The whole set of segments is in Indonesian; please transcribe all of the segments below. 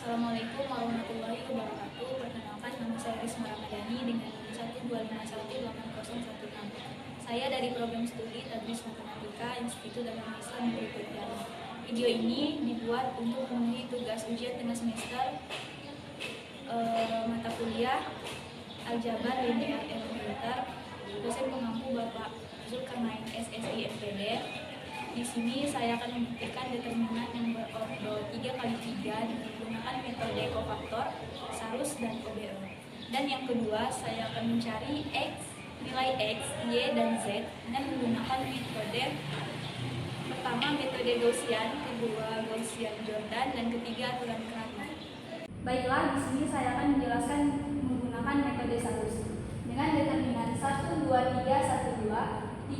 Assalamualaikum warahmatullahi wabarakatuh. Perkenalkan, nama saya Risma Ramadhani dengan nomor 125180116. Saya dari program studi Tadris Matematika Institut Agama Islam Negeri Pontianak. Video ini dibuat untuk memenuhi tugas ujian tengah semester mata kuliah Aljabar Linear Elementar. Dosen pengampu Bapak Zulkarnain SSI MPD. Di sini saya akan membuktikan determinan yang berordo 3x3 dengan menggunakan metode kofaktor, Sarus, dan OBE. Dan yang kedua, saya akan mencari nilai X, Y, dan Z dengan menggunakan metode pertama metode Gaussian, kedua Gaussian Jordan, dan ketiga aturan Kramer. Baiklah, di sini saya akan menjelaskan menggunakan metode Sarus dengan determinan 1, 2, 3, 1, 2,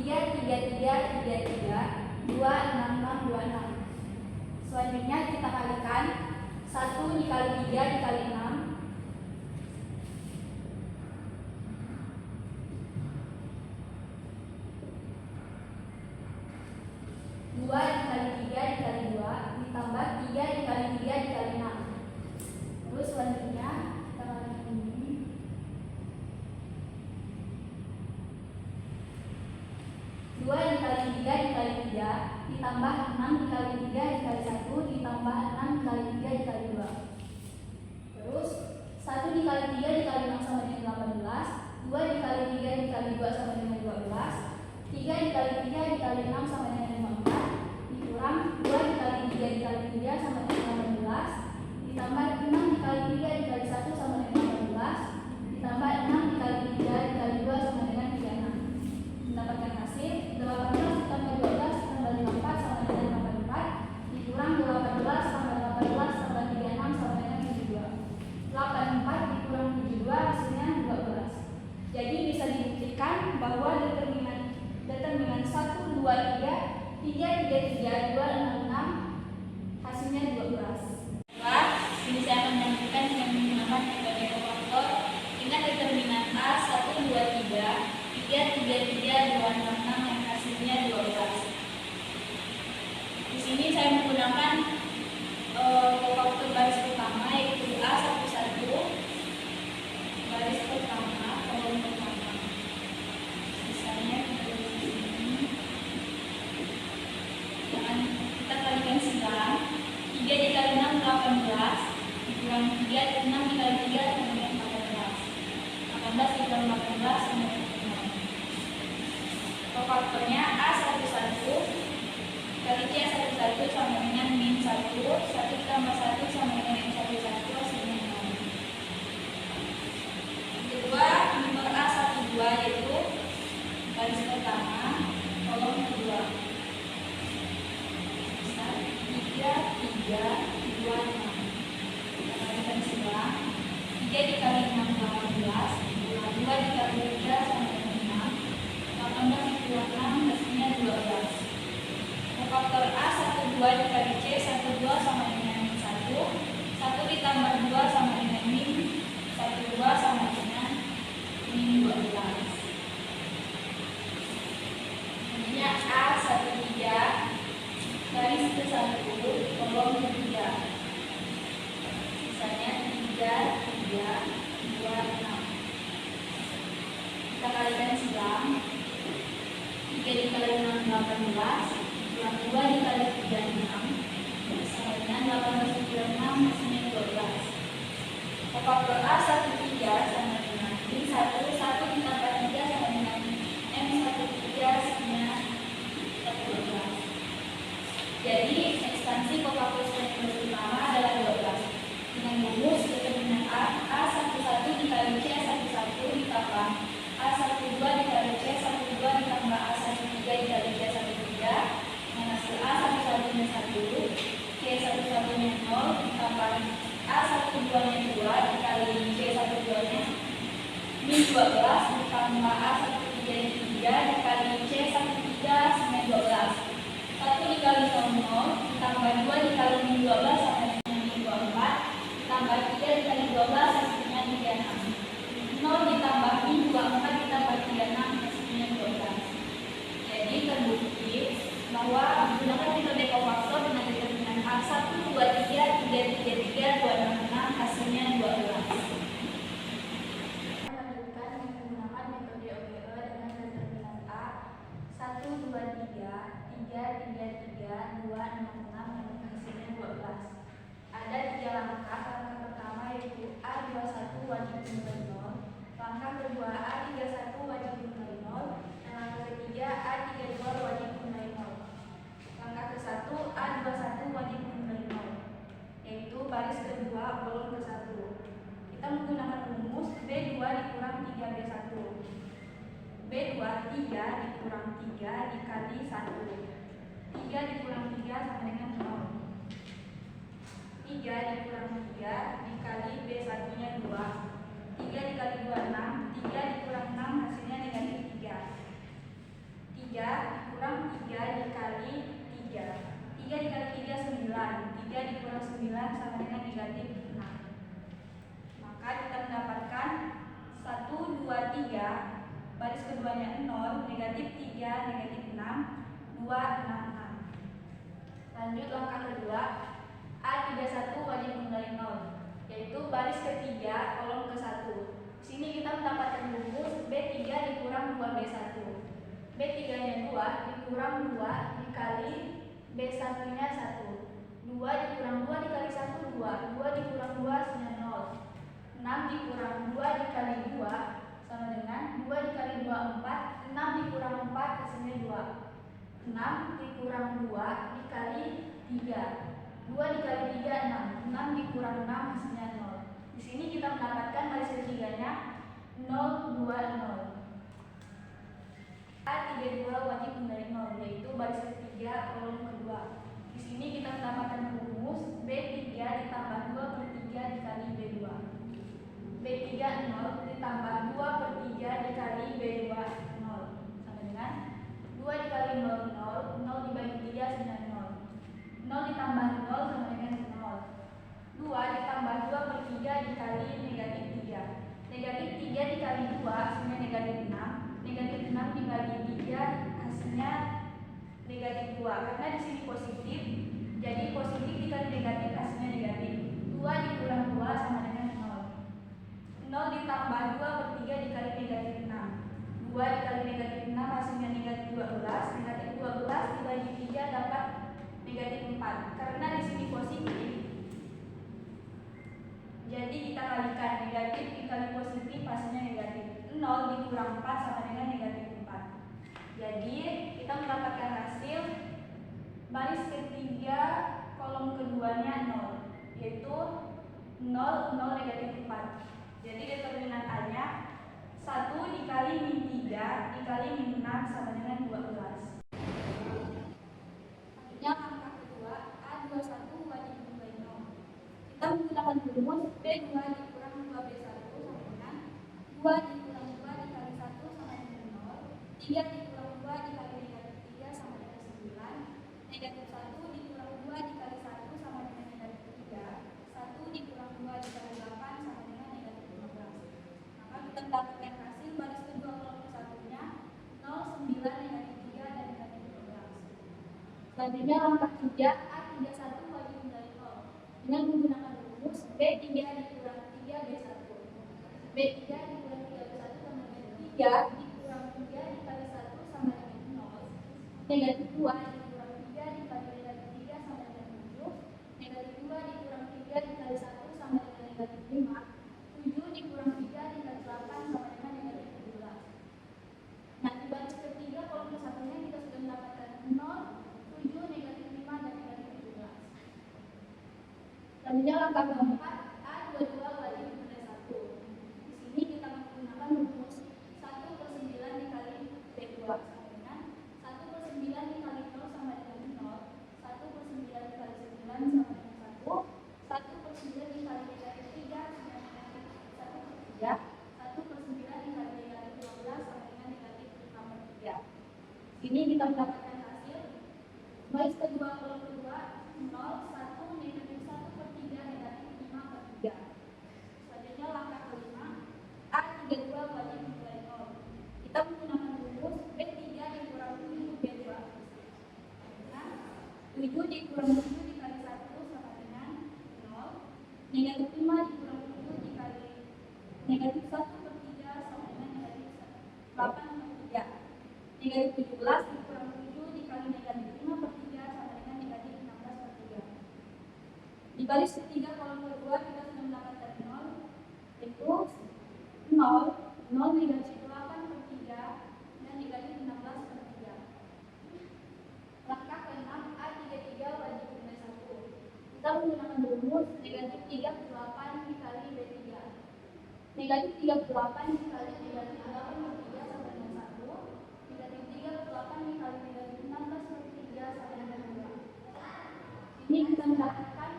3, 3, 3, 3, 3, 2, 6, 6, 2, 6. Selanjutnya kita kalikan 1 dikali 3 dikali 6. 2 dikali 3 dikali 2 ditambah 3 dikali 3 dikali 6. Terus selanjutnya kita kalikan ini. 2 dikali 3 dikali 3 ditambah 6 dikali 3 dikali 1 ditambah 6 dikali 3 dikali 2. Terus 1 dikali 3 dikali 6 sama dengan 18. 2 dikali 3 dikali 2 sama dengan 12. 3 dikali 3 dikali 6 sama dengan 54. Dikurang 2 dikali 3 dikali 3 sama dengan 18. Ditambah 6 dikali 3 dikali 1 sama dengan 18. Ditambah 6 dikali 3 dikali 2 sama dengan 36. Mendapatkan hasil 18 ditambah 12 ditambah 54 sama dengan 84. Dikurang 18 tambah 18 tambah 36 sama dengan 72. 84 dikurang 72 hasilnya 12. Jadi bisa dibuktikan bahwa determinan 1, 2, 3, 3, 3, 3, 2, 6, 6 hasilnya 12. Ini saya akan menunjukkan dengan menggunakan metode kofaktor dengan determinan A 1, 2, 3, 3, 3, 3, 2, 6, 6 yang hasilnya 12. Di sini saya menggunakan kofaktor baris pertama yaitu A11 baris pertama kolom pertama. Misalnya di sini kita kalikan 9. 3 dikali 6 18. Dikurang 3 6 dikali 3 sama dengan 14. 18 dikali 18 sama dengan 6. Kofaktornya A11 kali C11 sama dengan min 1. 1 tambah 1 sama dengan min 1 hasilnya 0. Kedua, nomor A12 yaitu baris pertama kolom kedua. 3, 3, 2, 6. Kita kalikan 9. 3 dikali 6 18. 2 dikali 3 sama dengan 6. 18 dikurang 6 hasilnya 12. Kofaktor A12 dikali C12 sama dengan min 1. 1 ditambah 2 sama dengan min 12 sama dengan min 12. Selanjutnya A13 garis ke 1 kolom ketiga. Sisanya 3, 3, 2, 6. Kita kalikan 9. 3 dikali 6 18. 2 dikali 3 6 sama dengan 18 dikurang 6 hasilnya 12. Kofaktor A13 sama dengan min 1. 1 ditambah 3 sama dengan M13 hasilnya 12. Jadi ekstansi kofaktor yang pertama adalah 12. Dengan rumus determinan A11 dikali C11 ditambah A12 dikali C12 ditambah A13 dikali C13 dengan hasil A11 nya 1, C11 nya 0 ditambah A12 nya 2 dikali C12 nya min 12 ditambah A13 nya 3 dikali C13 sama 12. 1 dikali 0 ditambah 2 dikali min 12 sama dengan min 24 ditambah 3 dikali 12 hasilnya 36. 0 ditambah min 24 ditambah 36 hasilnya 12. Jadi terbukti bahwa menggunakan metode kofaktor dengan determinan A1, 2, 3, 3, 3, 3, 2, 6, baris kedua kolom ke-1. Kita menggunakan rumus B2 dikurang 3B1. B2 3 dikurang 3 dikali 1. 3 dikurang 3 sama dengan 0. 3 dikurang 3 dikali B1 nya 2. 3 dikali 2 6. 3 dikurang 6 hasilnya negatif 3. 3 dikurang 3 dikali 3. 3 dikali 3 9. 3 dikurang 9 sama dengan negatif 6. Maka kita mendapatkan 1, 2, 3. Baris keduanya 0, negatif 3, negatif 6, 2, 6, 6. Lanjut langkah kedua, A31 wajib kembali 0, yaitu baris ketiga kolom ke-1. Di sini kita mendapatkan rumus B3 dikurang 2B1. B3 nya 2 dikurang 2 dikali B1 nya 1. 2 dikurang 2 dikali 1 2. 2 dikurang 2 hasilnya 0. 6 dikurang 2 dikali 2 sama dengan 2 dikali 2 4. 6 dikurang 4 hasilnya 2. 6 dikurang 2 dikali 3. 2 dikali 3 6. 6 dikurang 6 hasilnya 0. Di sini kita mendapatkan baris ketiganya 0 2 0. A32 wajib kembali 0, yaitu baris ketiga kolom kedua. Di sini kita mendapatkan rumus B3 ditambah 2/3 dikali B2. B3 0 ditambah 2/3 dikali B2 0 sama dengan 2 dikali 0 0. 0 dibagi 3 hasilnya 0. 0 ditambah 0 sama dengan 0. 2 ditambah 2/3 dikali negatif 3. Negatif 3 dikali 2 hasilnya negatif 6. Negatif 6 dibagi 3 hasilnya negatif 2. Karena di sini positif, jadi positif dikali negatif hasilnya negatif. 2 dikurang 2 sama dengan 0. 0 ditambah 2/3 dikali negatif 6. 2 dikali negatif 6 hasilnya negatif 12. Negatif 12 dibagi 3 dapat negatif 4. Karena di sini positif, jadi kita kalikan negatif dikali positif hasilnya negatif. 0 dikurang 4 sama dengan negatif 4. Jadi kita mendapatkan hasil baris ketiga kolom keduanya 0, yaitu 0 0 negatif 4. Jadi determinan A-nya 1 dikali min 3 dikali min 6 sama dengan 12. Selanjutnya langkah kedua, A21 wajib kembali 0. Kita menggunakan rumus B2 dikurang 2B1 sama dengan 2 dikurang 2 dikali 1 sama dengan 0. 3 dikurang 2 dikali negatif 3 sama dengan 9. Negatif 1 dikurang 2 dikali 1 sama dengan negatif 3. 1 dikurang 2 dikali 8 sama dengan negatif 15. Maka kita mendapatkan hasil baris kedua kolom ke-1-nya 0, 9, negatif 3, dan negatif 15. Selanjutnya langkah 3, A31 wajib kembali 0 dengan menggunakan rumus B3 dikurang 3B1. B3 dikurang 3B1 sama dengan 3 dikurang 3 dikali 1 sama dengan 0. Negatif 2 dikurang 3 dikali negatif 3 sama dengan 7. Negatif 2 dikurang 3 dikali 1 sama dengan negatif 5. 7 dikurang 3 dikali 8 sama dengan negatif 17. Nah, di baris ketiga kolom ke-1-nya kita sudah mendapatkan 0, 7, negatif 5, dan negatif 17. Selanjutnya langkah keempat, A22 wajib kembali 1. Di sini kita menggunakan rumus 1/9 dikali B2 sama dengan 1/9 dikali 0 sama dengan 0. 1/9 dikali 9 sama dengan 1. 1/9 dikali negatif 3 sama dengan 1/3. 1/9 dikali negatif 12 sama dengan negatif 5/3. Sini kita mendapatkan hasil baris kedua kolom kedua 0, 1, negatif 1/3, negatif 5/3. Selanjutnya langkah kelima, A32 wajib kembali 0. Kita menggunakan rumus B3 dikurang 7B2. Nah, 7 dikurang 7 dikali 1 sama dengan 0. Negatif 5 dikurang 7 dikali negatif 1/3 sama dengan negatif 8/3. Negatif 17 dikurang 7 dikali negatif 5/3 sama dengan negatif 16/3. Di baris ketiga kolom kedua kita sudah mendapatkan 0, yaitu 0, 0 negatif 8/3 dan negatif 16/3. Langkah ke-6, A33 wajib kembali 1. Kita menggunakan rumus negatif 38 dikali B3. Negatif 38 dikali negatif 8 per 3 sama dengan 1. Negatif 38 dikali negatif 16 per 3 sama dengan 2. Ini kita mendapatkan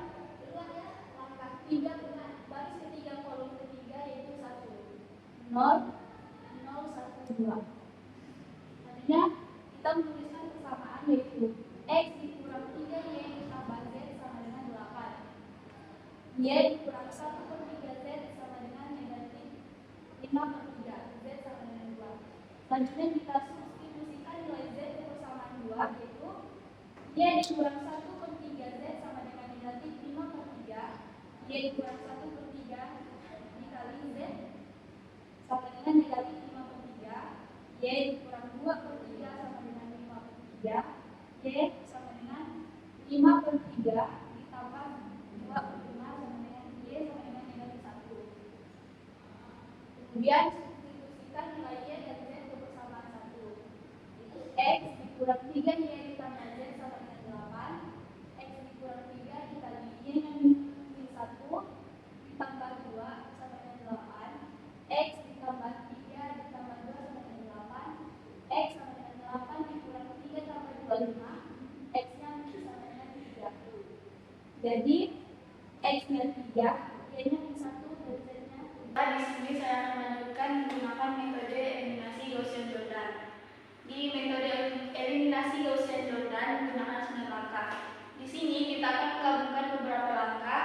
langkah 3 baris ketiga kolom ketiga yaitu 1. 0, 0, 1, 2. Artinya kita menuliskan persamaan yaitu X dikurang 3Y ditambah Z sama dengan 8. Y dikurang 1 per 3Z sama dengan negatif 5 per 3. Z sama dengan 2. Selanjutnya kita substitusikan nilai Z ke persamaan 2 yaitu Y dikurang 1 per 3Z sama dengan negatif 5 per 3. Y dikurang 1 per 3 dikali Z sama dengan negatif 5 per 3. Y dikurang 2 per 3 sama dengan 5 per 3. Y sama dengan 5 per 3 ditambah 2 per 5 sama dengan Y sama dengan negatif 1. Kemudian substitusikan nilai Y dan Z ke persamaan 1. Itu X dikurang 3Y ditambah Z sama dengan 8. X dikurang 3 dikali Y yang min 1 ditambah 2 sama dengan 8. X ditambah 3 ditambah 2 sama dengan 8. X sama dengan 8 dikurang 3 tambah 2, 5. X-nya sama dengan 3. Jadi X-nya 3, Y-nya min 1 dan Z-nya. Di sini saya akan melanjutkan menggunakan metode eliminasi Gaussian-Jordan. Di metode eliminasi Gaussian-Jordan menggunakan 9 langkah. Di sini kita akan menggabungkan beberapa langkah,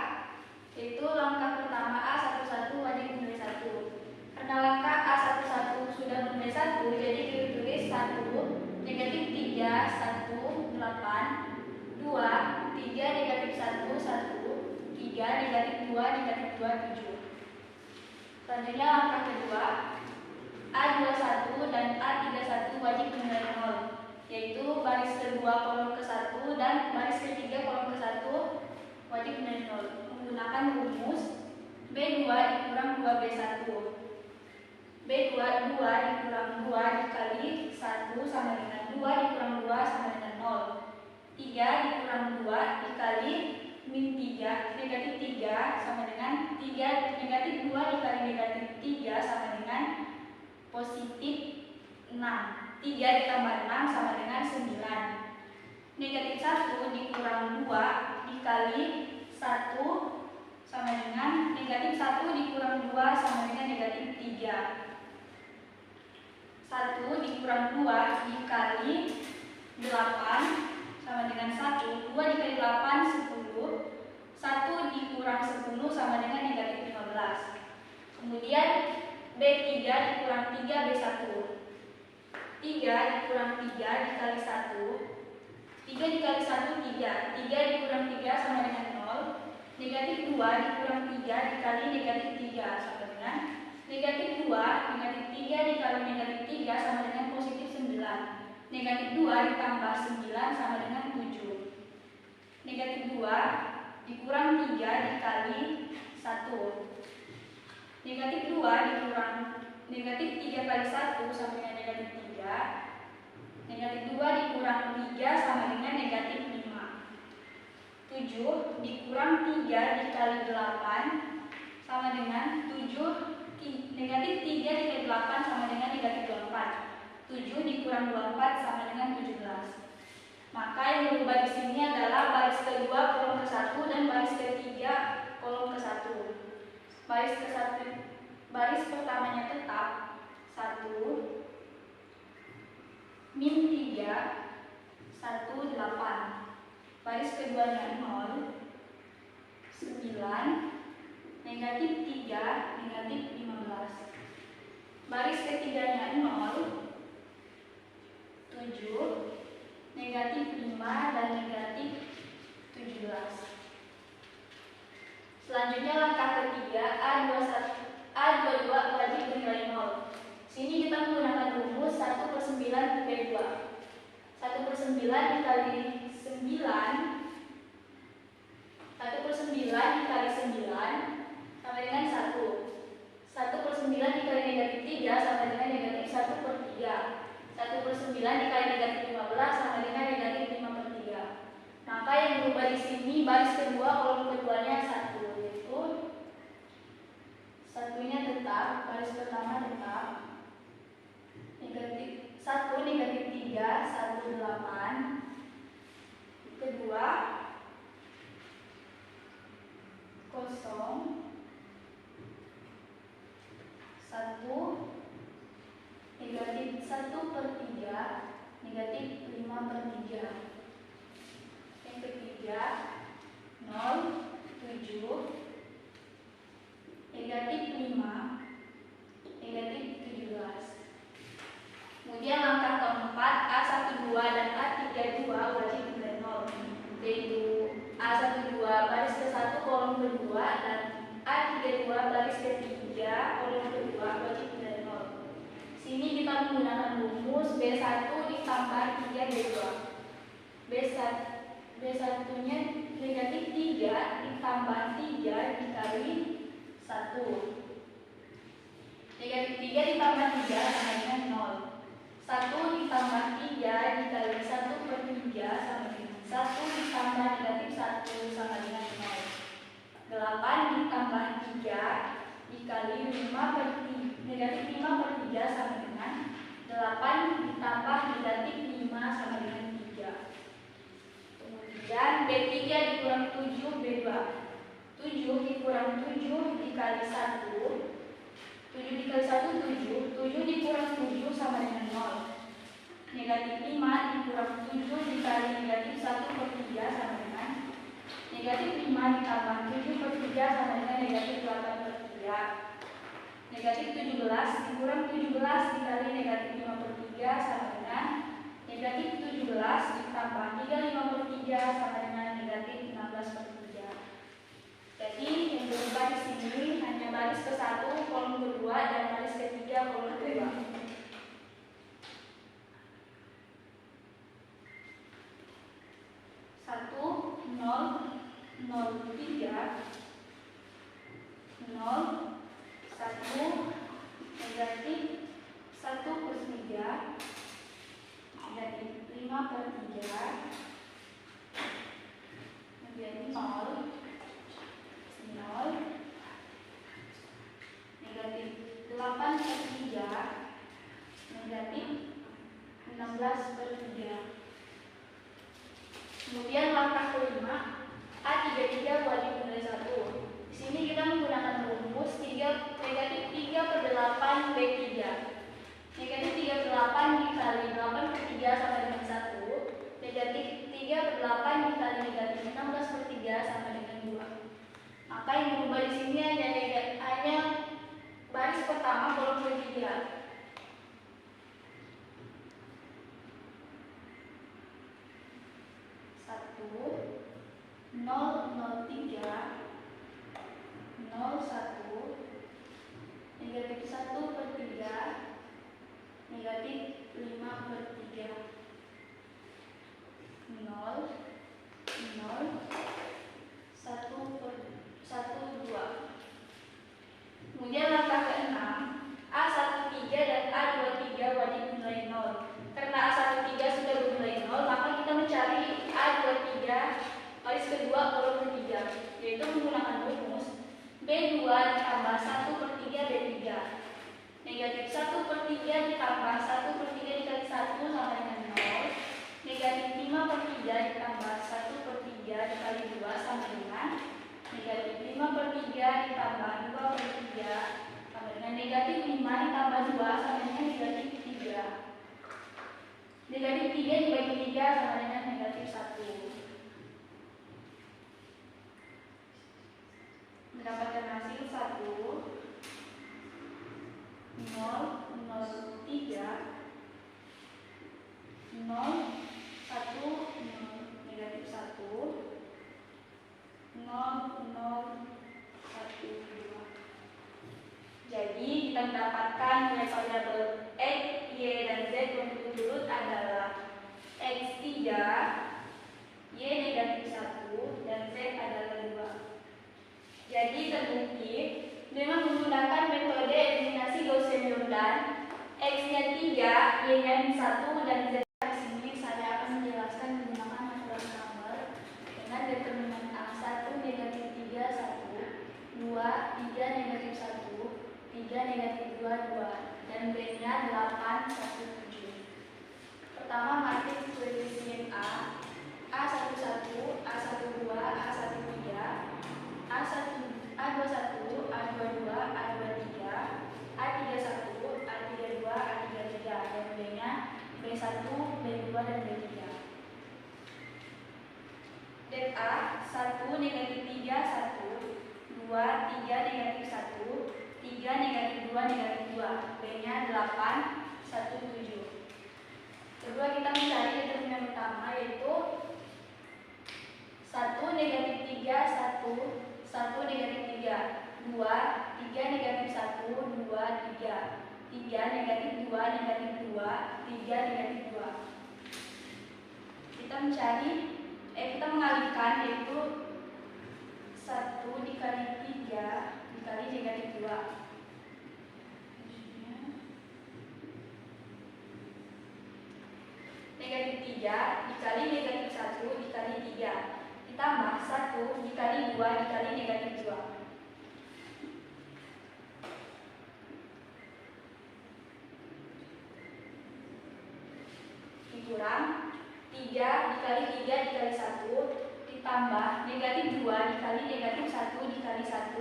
yaitu langkah pertama A11 wajib bernilai 1. Karena langkah A11 sudah bernilai 1, jadi kita tulis 1 negatif 3 1 8 2 3 negatif 1 1 3 negatif 2 negatif 2 7. Selanjutnya langkah kedua A21 dan A31 wajib bernilai 0, yaitu baris kedua kolom ke-1 dan baris ketiga kolom ke-1 wajib bernilai 0 menggunakan rumus B2 dikurang 2B1. B2 dikurang 2 dikali 1 sama dengan 2 dikurang 2 sama dengan 0. 3 dikurang 2 dikali min 3 negatif 3 sama dengan 3 negatif 2 dikali negatif 3 sama dengan positif 6. 3 ditambah 6 sama dengan 9. Negatif 1 dikurang 2 dikali 1 sama dengan negatif 1 dikurang 2 sama dengan negatif 3. 1 dikurang 2 dikali 8 sama dengan 1. 2 dikali 8 10. 1 dikurang 10 sama dengan negatif 15. Kemudian B3 dikurang 3B1. 3 dikurang 3 dikali 1. 3 dikali 1 3. 3 dikurang 3 sama dengan 0. Negatif 2 dikurang 3 dikali negatif 3 sama dengan negatif 2. Negatif 3 dikali negatif 3 sama dengan positif 9. Negatif 2 ditambah 9 sama dengan 7. Negatif 2 dikurang 3 dikali 1. Negatif 2 dikurang negatif 3 kali 1 sama dengan negatif 3. Negatif 2 dikurang 3 sama dengan negatif 5. 7 dikurang 3 dikali 8 sama dengan 7. Negatif 3 dikali 8 sama dengan negatif 24. 7 dikurang 24 sama dengan 17. Maka yang berubah di sini adalah baris kedua kolom ke-1 dan baris ketiga kolom ke-1. Baris pertamanya tetap 1 min 3 1 8. Baris keduanya 0 9 negatif 3 negatif 15. Baris ketiganya 0 7 negatif 5 dan negatif 17. Selanjutnya langkah ketiga A22 wajib bernilai 0. Sini kita menggunakan rumus 1/9 B2. 1/9 dikali 9 1/9 dikali 9 sama dengan 1. 1/9 dikali negatif 3 sama dengan negatif 1/3. 1/9 dikali negatif 15 sama dengan negatif 5/3. Maka yang berubah di sini baris kedua kolom kosong 1 negatif 1/3 negatif 5/3. Yang ketiga 0,7 negatif 5 negatif 17. Kemudian langkah keempat A12 dan A32 wajib nilai 0, yaitu A12 baris ke-1 kolom kedua dan A32 baris ke-3 kolom kedua wajib nilai 0. Sini kita menggunakan rumus B1 ditambah 3B2. B1 nya negatif 3 ditambah 3 dikali 1. Negatif 3 ditambah 3 sama dengan 0. 1 ditambah 3 dikali 1/3 sama dengan 1 ditambah negatif 1 sama dengan 0. 8 ditambah 3 dikali 5/3 negatif 5/3 sama dengan 8 ditambah negatif 5 sama dengan 3. Kemudian B3 dikurang 7B2. 7 dikurang 7 dikali 1. 7 dikali 1 7. 7 dikurang 7 sama dengan 0. Negatif 5 dikurang 7 dikali negatif 1/3 sama dengan negatif 5 ditambah 7/3 sama dengan negatif 8/3. Negatif 17 dikurang 17 dikali negatif 5/3 sama dengan negatif 17 ditambah 5/3 sama dengan negatif 16/3. Jadi yang berubah di sini hanya baris ke-1 kolom kedua dan baris ke-3 kolom kedua. 0,03 0 1 negatif 1/3 negatif 5/3 menjadi 0 negatif 8/3 negatif 16/3. Kemudian langkah kelima A33 wajib nilai 1. Di sini kita menggunakan rumus negatif 3/8 B3. Negatif 3/8 dikali 8/3 sama dengan 1. Negatif 3/8 dikali negatif 16/3 sama dengan 2. Maka yang berubah di sini hanya baris pertama kolom ketiga. 0,03 0,1 negatif 1/3 negatif 5/3 0 1/2. Kemudian langkah ke-6 A13 dan A23 wajib nilai 0. Karena A13 sudah bernilai 0, maka kita mencari A23 baris kedua kolom ketiga, yaitu menggunakan rumus B2 ditambah 1/3 B3. Negatif 1/3 ditambah 1/3 dikali 1 sama dengan 0. Negatif 5/3 ditambah 1/3 dikali 2 sama dengan negatif 5/3 ditambah 2/3 sama dengan negatif 5 ditambah 2 sama dengan negatif 3. Negatif 3 dibagi 3 sama dengan negatif 1. Mendapatkan hasil 1 0,03 0 1 0 negatif 1 0,012. Jadi kita mendapatkan nilai variabel X, Y, dan Z berturut-turut adalah X 3, Y negatif 1, dan Z adalah 2. Jadi terbukti dengan menggunakan metode eliminasi Gaussian-Jordan, X-nya 3, Y-nya 1, dan Z. Di sini saya akan menjelaskan menggunakan natural number dengan determinan A1 negatif 3 1, 2 3 negatif 1, 3 negatif 2 2, dan B-nya 8 1 7. Pertama matriks koefisien A11, A12, A13, A14, A 1 negatif 3 1, 2 3 negatif 1, 3 negatif 2 negatif 2. B-nya 8 1 7. Kedua kita mencari determinan utama yaitu 1 negatif 3 1 1 negatif 3, 2 3 negatif 1 2 3, 3 negatif 2 negatif 2, 3 negatif 2. Kita mengalihkan yaitu 1 dikali 3 dikali negatif 2. Negatif 3 dikali negatif 1 dikali 3 ditambah 1 dikali 2 dikali negatif 2. Dikurang 3 dikali 3 dikali 1 ditambah negatif 2 dikali negatif 1 dikali 1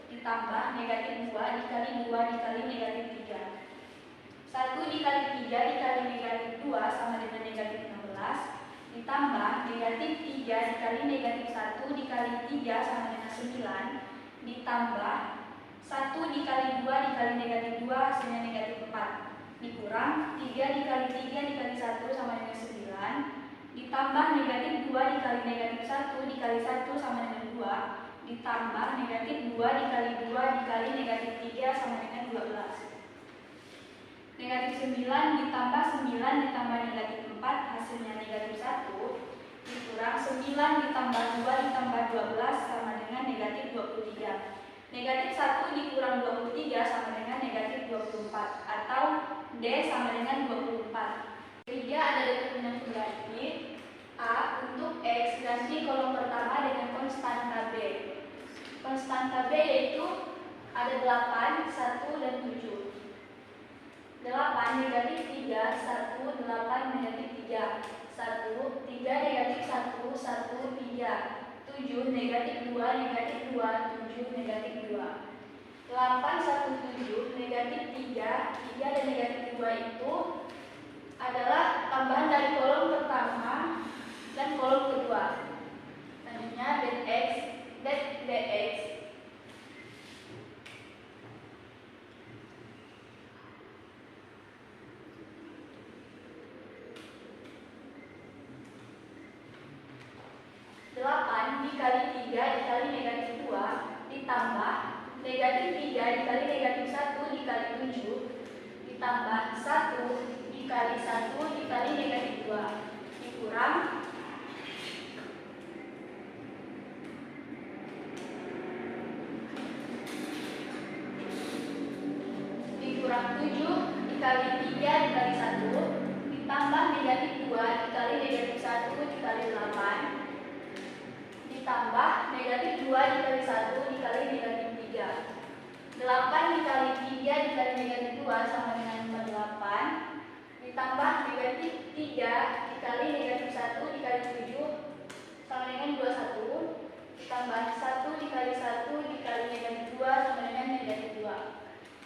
ditambah negatif 2 dikali 2 dikali negatif 3. 1 dikali 3 dikali negatif 2 sama dengan negatif 16 ditambah negatif 3 dikali negatif 1 dikali 3 sama dengan 9 ditambah 1 dikali 2 dikali negatif 2 hasilnya negatif 4 dikurang 3 dikali 3 dikali 1 sama dengan 9 ditambah negatif 2 dikali negatif 1 dikali 1 sama dengan 2 ditambah negatif 2 dikali 2 dikali negatif 3 sama dengan 12. Negatif 9 ditambah 9 ditambah negatif 4 hasilnya negatif 1 dikurang 9 ditambah 2 ditambah 12 sama dengan negatif 23. Negatif 1 dikurang 23 sama dengan negatif 24 atau D sama dengan 24. Ketiga ada determinan pengganti. A untuk X ganti kolom pertama dengan konstanta B. Konstanta B yaitu ada 8, 1, dan 7. 8 negatif 3, 1, 8 negatif 3, 1, 3 negatif 1, 1, 3, 7 negatif 2, negatif 2, 7 negatif 2. 8, 1, 7 negatif 3, 3 dan negatif 2 itu adalah tambahan dari kolom pertama dan kolom kedua. Selanjutnya dx. Dikali 3 dikali negatif 2 ditambah negatif 3 dikali negatif 1 dikali 7 ditambah 1 dikali 1 dikali negatif 2 dikurang 7 dikali 3 dikali 1 ditambah negatif 2 dikali negatif 1 dikali 8 ditambah negatif 2 dikali 1 dikali negatif 3. 8 dikali 3 dikali negatif 2 sama dengan 48 ditambah negatif 3 dikali negatif 1 dikali 7 sama dengan 21 ditambah 1 dikali 1 dikali negatif 2 sama dengan negatif 2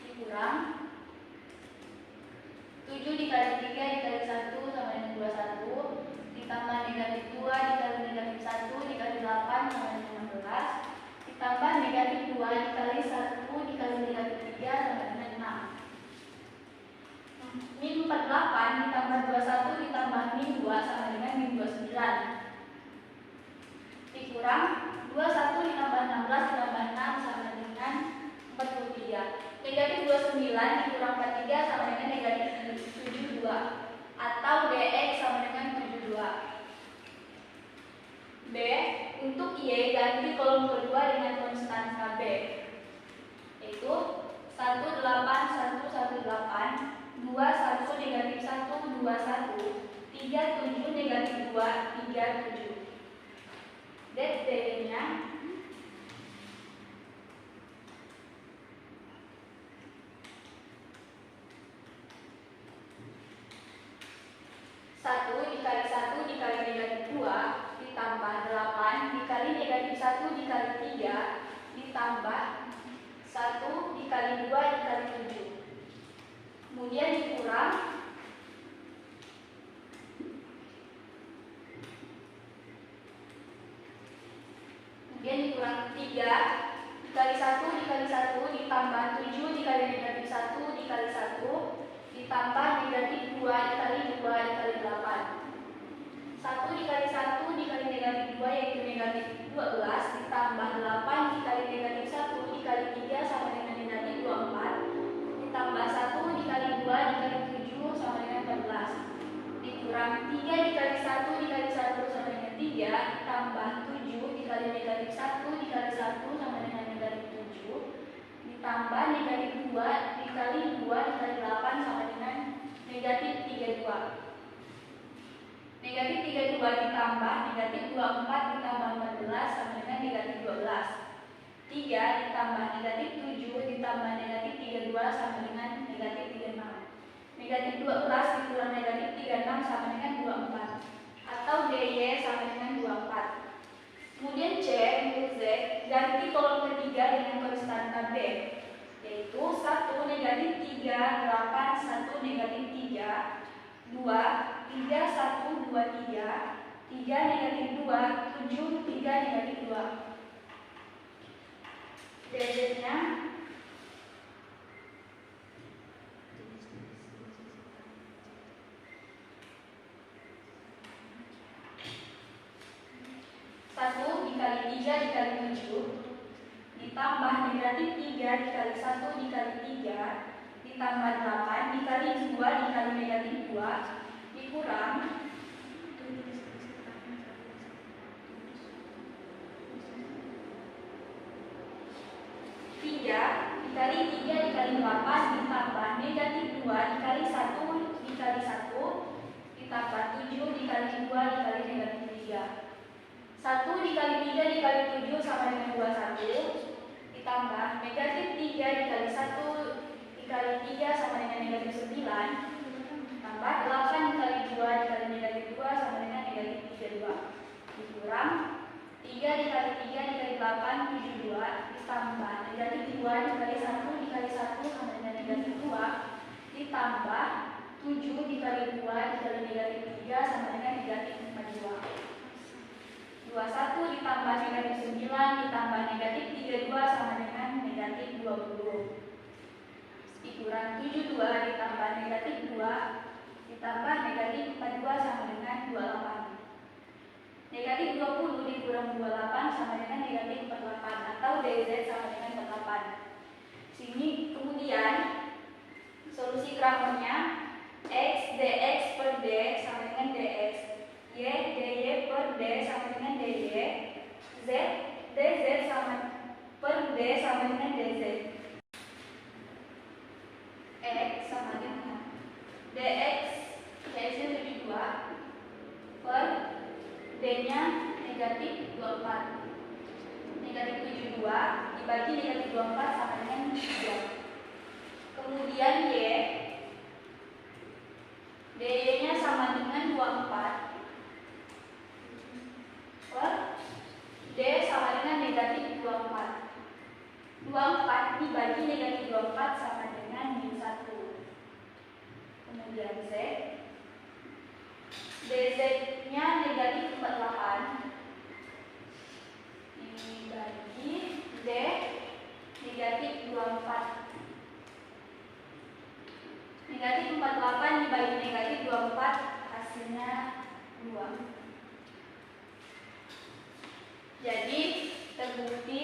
dikurang 7 dikali 3 dikali 1 sama dengan 21 ditambah negatif 2 dikali negatif 1 dikali 8 sama dengan 16 ditambah negatif 2 dikali 1 dikali negatif 3 sama dengan 6. Min 48 ditambah 21 ditambah min 2 sama dengan min 29 dikurang 21 ditambah 16 ditambah 6 sama dengan 43. Negatif 29 dikurang 43 sama dengan negatif 72 atau dx sama dengan 72. B untuk Y ganti kolom kedua dengan konstanta B yaitu 1 8 1 1 8 2 1 negatif 1 2 1 3 7 negatif 2 3 7. D-nya 1 dikali 1 dikali negatif 2 ditambah 8 dikali negatif 1 dikali 3 ditambah 1 dikali 2 dikali 7. Kemudian dikurang 1 dikali 1 ditambah 7 dikali negatif 1 dikali 1 ditambah negatif 2 dikali 2 dikali 8. 1 dikali 1 dikali negatif 2 yaitu negatif 12 ditambah 8 dikali negatif 1 dikali 3 sama dengan negatif 24 ditambah 1 dikali 2 dikali 7 sama dengan 14 dikurang 3 dikali 1 dikali 1 sama dengan 3 ditambah 7 dikali negatif 1 dikali 1 sama dengan negatif 7 ditambah negatif 2 dikali 2 dikali 8 sama dengan negatif 32. Negatif 32 ditambah negatif 24 ditambah 14 sama dengan negatif 12. 3 ditambah negatif 7 ditambah negatif 32 sama dengan negatif 36. Negatif 12 dikurang negatif 36 sama dengan 24. Atau DY sama dengan 24. Kemudian C untuk Z, ganti kolom ketiga dengan konstanta B, yaitu 1 negatif 3, 8, 1 negatif 3, 2, 3, 1, 2, 3, 3 negatif 2, 7, 3 negatif 2. DZ-nya dikali 3 dikali 7 ditambah negatif 3 dikali 1 dikali 3 ditambah 8 dikali 2 dikali negatif 2 dikurang 3 dikali 3 dikali 8 ditambah negatif 2 dikali 1 dikali 1 ditambah 7 dikali 2 dikali negatif 3. 1 dikali 3 dikali 7 sama dengan 21 ditambah negatif 3 dikali 1 dikali 3 sama dengan negatif 9 tambah 8 dikali 2 dikali negatif 2 sama dengan negatif 32 dikurang 3 dikali 3 dikali 8 72 ditambah negatif 2 dikali 1 dikali 1 sama dengan negatif 2 ditambah 7 dikali 2 dikali negatif 3 sama dengan negatif 42. 21 ditambah negatif 9 ditambah negatif 32 sama dengan negatif 20 dikurang 72 ditambah negatif 2 ditambah negatif 42 sama dengan 28. Negatif 20 dikurang 28 sama dengan negatif 48 atau DZ sama dengan 48. Sini kemudian solusi Kramernya X dx per D sama dengan dx, Y dy per D sama dengan dy, Z dz sama per D sama dengan dz. X sama dengan dx yaitu 72 per D-nya negatif 24. Negatif 72 dibagi negatif 24 sama dengan 3. Kemudian Y dy-nya sama dengan 24 per D sama dengan negatif 24. 24 dibagi negatif 24 sama dengan min 1. Kemudian Z dz-nya negatif 48 dibagi D negatif 24. Negatif 48 dibagi negatif 24 hasilnya 2. Jadi terbukti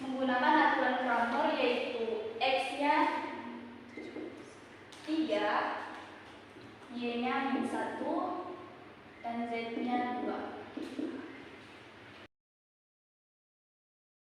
menggunakan aturan Kramer yaitu X-nya 3, Y-nya min 1 dan Z-nya 2.